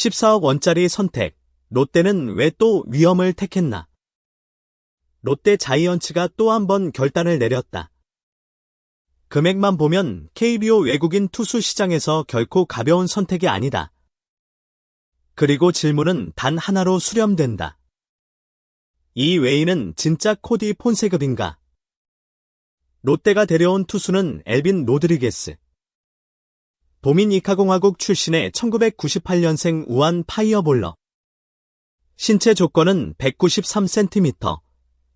14억 원짜리 선택, 롯데는 왜 또 위험을 택했나? 롯데 자이언츠가 또 한 번 결단을 내렸다. 금액만 보면 KBO 외국인 투수 시장에서 결코 가벼운 선택이 아니다. 그리고 질문은 단 하나로 수렴된다. 이 외인은 진짜 코디 폰세급인가? 롯데가 데려온 투수는 엘빈 로드리게스. 도미니카공화국 출신의 1998년생 우한 파이어볼러. 신체 조건은 193cm,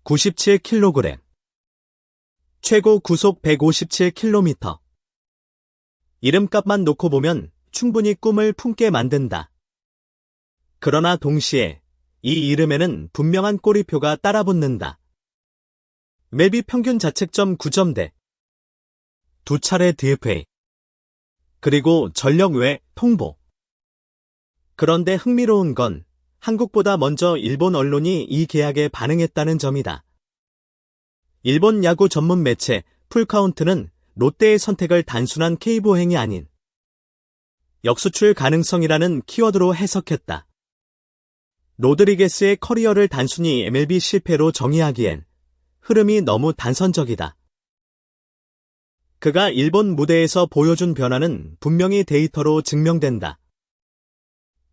97kg. 최고 구속 157km. 이름값만 놓고 보면 충분히 꿈을 품게 만든다. 그러나 동시에 이 이름에는 분명한 꼬리표가 따라붙는다. 멜비 평균 자책점 9점대. 2차례 DFA. 그리고 전력 외 통보. 그런데 흥미로운 건 한국보다 먼저 일본 언론이 이 계약에 반응했다는 점이다. 일본 야구 전문 매체 풀카운트는 롯데의 선택을 단순한 K보행이 아닌 역수출 가능성이라는 키워드로 해석했다. 로드리게스의 커리어를 단순히 MLB 실패로 정의하기엔 흐름이 너무 단선적이다. 그가 일본 무대에서 보여준 변화는 분명히 데이터로 증명된다.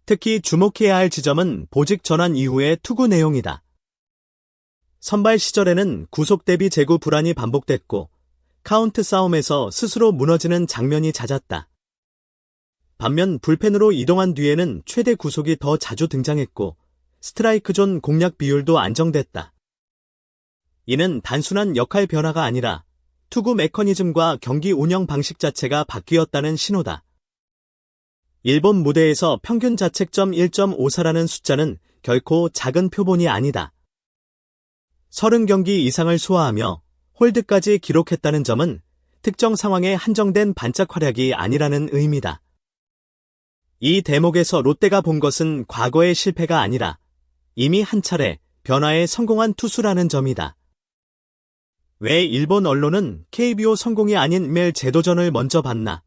특히 주목해야 할 지점은 보직 전환 이후의 투구 내용이다. 선발 시절에는 구속 대비 제구 불안이 반복됐고 카운트 싸움에서 스스로 무너지는 장면이 잦았다. 반면 불펜으로 이동한 뒤에는 최대 구속이 더 자주 등장했고 스트라이크 존 공략 비율도 안정됐다. 이는 단순한 역할 변화가 아니라 투구 메커니즘과 경기 운영 방식 자체가 바뀌었다는 신호다. 일본 무대에서 평균 자책점 1.54라는 숫자는 결코 작은 표본이 아니다. 30경기 이상을 소화하며 홀드까지 기록했다는 점은 특정 상황에 한정된 반짝 활약이 아니라는 의미다. 이 대목에서 롯데가 본 것은 과거의 실패가 아니라 이미 한 차례 변화에 성공한 투수라는 점이다. 왜 일본 언론은 KBO 성공이 아닌 멜 재도전을 먼저 봤나?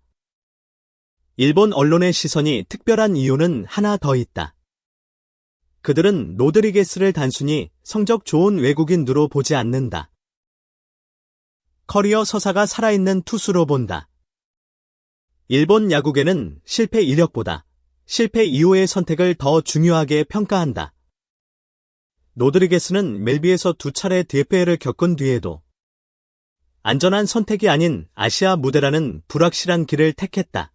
일본 언론의 시선이 특별한 이유는 하나 더 있다. 그들은 로드리게스를 단순히 성적 좋은 외국인으로 보지 않는다. 커리어 서사가 살아있는 투수로 본다. 일본 야구계는 실패 이력보다 실패 이후의 선택을 더 중요하게 평가한다. 로드리게스는 멜비에서 2차례 DFA를 겪은 뒤에도 안전한 선택이 아닌 아시아 무대라는 불확실한 길을 택했다.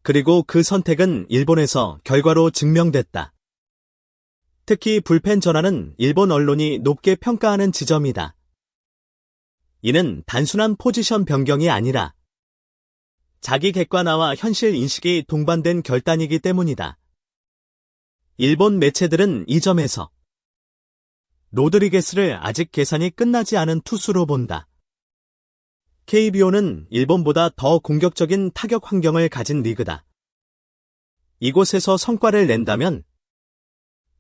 그리고 그 선택은 일본에서 결과로 증명됐다. 특히 불펜 전환은 일본 언론이 높게 평가하는 지점이다. 이는 단순한 포지션 변경이 아니라 자기 객관화와 현실 인식이 동반된 결단이기 때문이다. 일본 매체들은 이 점에서 로드리게스를 아직 계산이 끝나지 않은 투수로 본다. KBO는 일본보다 더 공격적인 타격 환경을 가진 리그다. 이곳에서 성과를 낸다면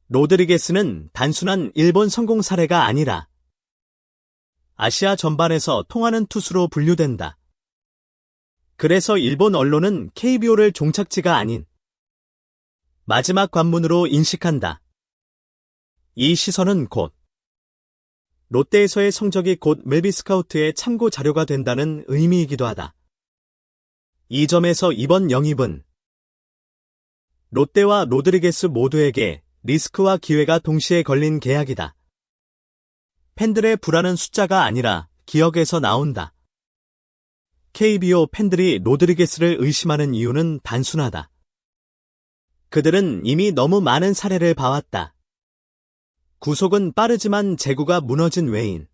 로드리게스는 단순한 일본 성공 사례가 아니라 아시아 전반에서 통하는 투수로 분류된다. 그래서 일본 언론은 KBO를 종착지가 아닌 마지막 관문으로 인식한다. 이 시선은 곧 롯데에서의 성적이 곧 멜비 스카우트의 참고 자료가 된다는 의미이기도 하다. 이 점에서 이번 영입은 롯데와 로드리게스 모두에게 리스크와 기회가 동시에 걸린 계약이다. 팬들의 불안은 숫자가 아니라 기억에서 나온다. KBO 팬들이 로드리게스를 의심하는 이유는 단순하다. 그들은 이미 너무 많은 사례를 봐왔다. 구속은 빠르지만 제구가 무너진 외인.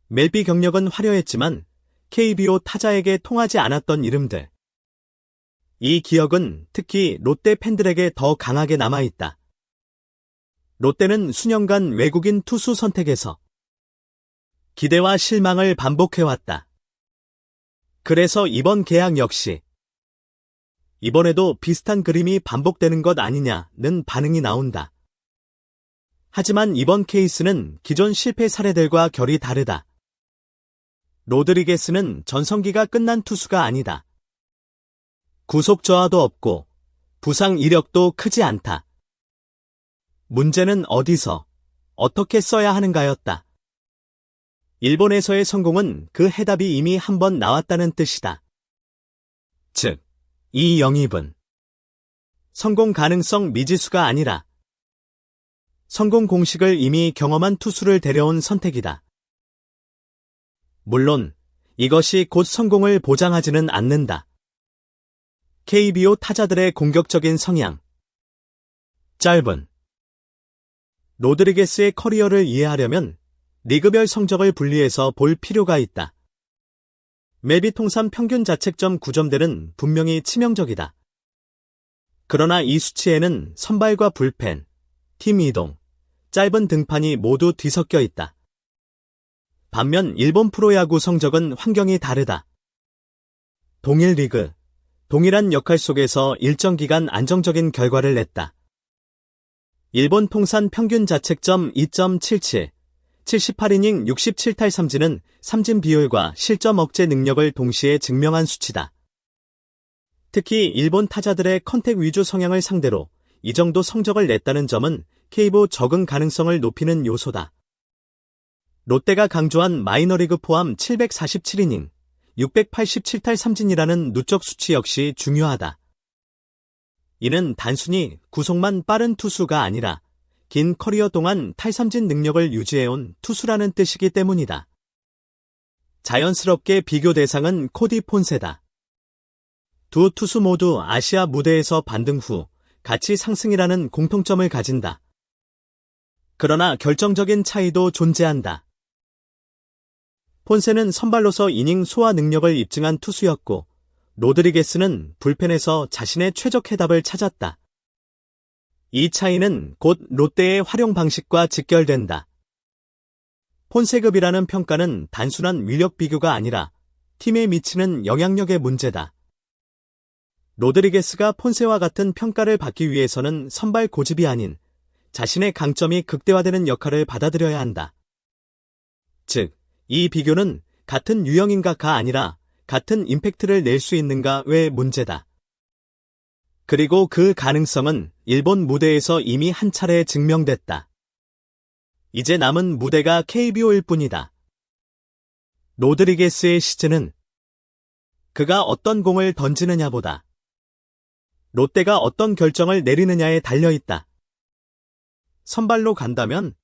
멜비 경력은 화려했지만 KBO 타자에게 통하지 않았던 이름들. 이 기억은 특히 롯데 팬들에게 더 강하게 남아있다. 롯데는 수년간 외국인 투수 선택에서 기대와 실망을 반복해왔다. 그래서 이번 계약 역시 이번에도 비슷한 그림이 반복되는 것 아니냐는 반응이 나온다. 하지만 이번 케이스는 기존 실패 사례들과 결이 다르다. 로드리게스는 전성기가 끝난 투수가 아니다. 구속 저하도 없고 부상 이력도 크지 않다. 문제는 어디서, 어떻게 써야 하는가였다. 일본에서의 성공은 그 해답이 이미 한 번 나왔다는 뜻이다. 즉, 이 영입은 성공 가능성 미지수가 아니라 성공 공식을 이미 경험한 투수를 데려온 선택이다. 물론 이것이 곧 성공을 보장하지는 않는다. KBO 타자들의 공격적인 성향. 짧은 로드리게스의 커리어를 이해하려면 리그별 성적을 분리해서 볼 필요가 있다. 매비 통산 평균 자책점 9점대는 분명히 치명적이다. 그러나 이 수치에는 선발과 불펜, 팀 이동, 짧은 등판이 모두 뒤섞여 있다. 반면 일본 프로야구 성적은 환경이 다르다. 동일 리그, 동일한 역할 속에서 일정 기간 안정적인 결과를 냈다. 일본 통산 평균 자책점 2.77, 78이닝 67탈 삼진은 삼진 비율과 실점 억제 능력을 동시에 증명한 수치다. 특히 일본 타자들의 컨택 위주 성향을 상대로 이 정도 성적을 냈다는 점은 KBO 적응 가능성을 높이는 요소다. 롯데가 강조한 마이너리그 포함 747이닝, 687탈 삼진이라는 누적 수치 역시 중요하다. 이는 단순히 구속만 빠른 투수가 아니라 긴 커리어 동안 탈삼진 능력을 유지해온 투수라는 뜻이기 때문이다. 자연스럽게 비교 대상은 코디 폰세다. 두 투수 모두 아시아 무대에서 반등 후 가치 상승이라는 공통점을 가진다. 그러나 결정적인 차이도 존재한다. 폰세는 선발로서 이닝 소화 능력을 입증한 투수였고 로드리게스는 불펜에서 자신의 최적 해답을 찾았다. 이 차이는 곧 롯데의 활용 방식과 직결된다. 폰세급이라는 평가는 단순한 위력 비교가 아니라 팀에 미치는 영향력의 문제다. 로드리게스가 폰세와 같은 평가를 받기 위해서는 선발 고집이 아닌 자신의 강점이 극대화되는 역할을 받아들여야 한다. 즉, 이 비교는 같은 유형인가가 아니라 같은 임팩트를 낼 수 있는가의 문제다. 그리고 그 가능성은 일본 무대에서 이미 한 차례 증명됐다. 이제 남은 무대가 KBO일 뿐이다. 로드리게스의 시즌은 그가 어떤 공을 던지느냐보다 롯데가 어떤 결정을 내리느냐에 달려있다. 선발로 간다면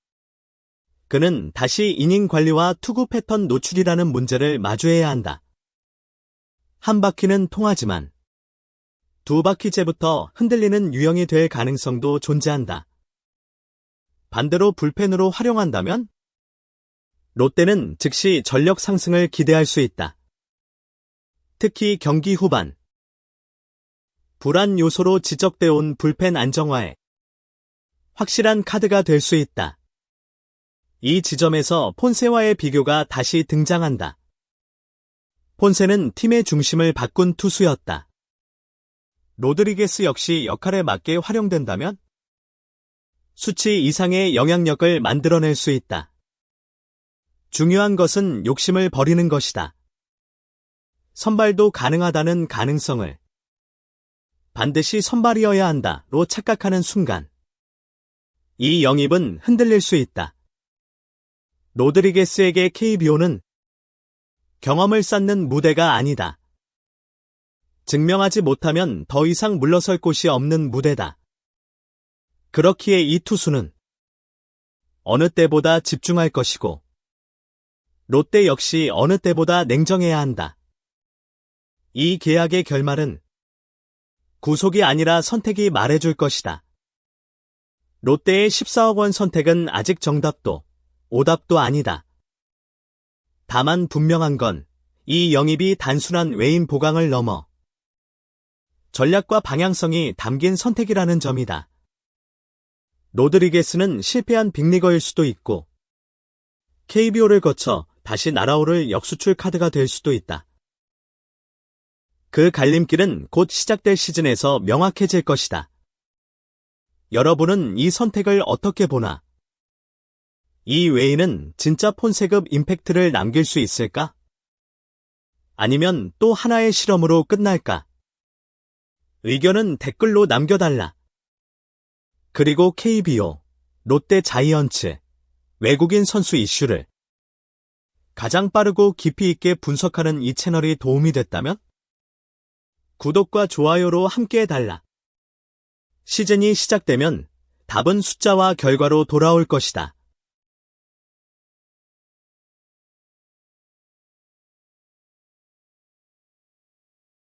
그는 다시 이닝 관리와 투구 패턴 노출이라는 문제를 마주해야 한다. 한 바퀴는 통하지만 두 바퀴째부터 흔들리는 유형이 될 가능성도 존재한다. 반대로 불펜으로 활용한다면 롯데는 즉시 전력 상승을 기대할 수 있다. 특히 경기 후반 불안 요소로 지적되어 온 불펜 안정화에 확실한 카드가 될 수 있다. 이 지점에서 폰세와의 비교가 다시 등장한다. 폰세는 팀의 중심을 바꾼 투수였다. 로드리게스 역시 역할에 맞게 활용된다면 수치 이상의 영향력을 만들어낼 수 있다. 중요한 것은 욕심을 버리는 것이다. 선발도 가능하다는 가능성을 반드시 선발이어야 한다로 착각하는 순간 이 영입은 흔들릴 수 있다. 로드리게스에게 KBO는 경험을 쌓는 무대가 아니다. 증명하지 못하면 더 이상 물러설 곳이 없는 무대다. 그렇기에 이 투수는 어느 때보다 집중할 것이고 롯데 역시 어느 때보다 냉정해야 한다. 이 계약의 결말은 구속이 아니라 선택이 말해줄 것이다. 롯데의 14억 원 선택은 아직 정답도 오답도 아니다. 다만 분명한 건 이 영입이 단순한 외인 보강을 넘어 전략과 방향성이 담긴 선택이라는 점이다. 로드리게스는 실패한 빅리거일 수도 있고 KBO를 거쳐 다시 날아오를 역수출 카드가 될 수도 있다. 그 갈림길은 곧 시작될 시즌에서 명확해질 것이다. 여러분은 이 선택을 어떻게 보나? 이 외에는 진짜 폰세급 임팩트를 남길 수 있을까? 아니면 또 하나의 실험으로 끝날까? 의견은 댓글로 남겨달라. 그리고 KBO, 롯데 자이언츠, 외국인 선수 이슈를 가장 빠르고 깊이 있게 분석하는 이 채널이 도움이 됐다면? 구독과 좋아요로 함께해달라. 시즌이 시작되면 답은 숫자와 결과로 돌아올 것이다.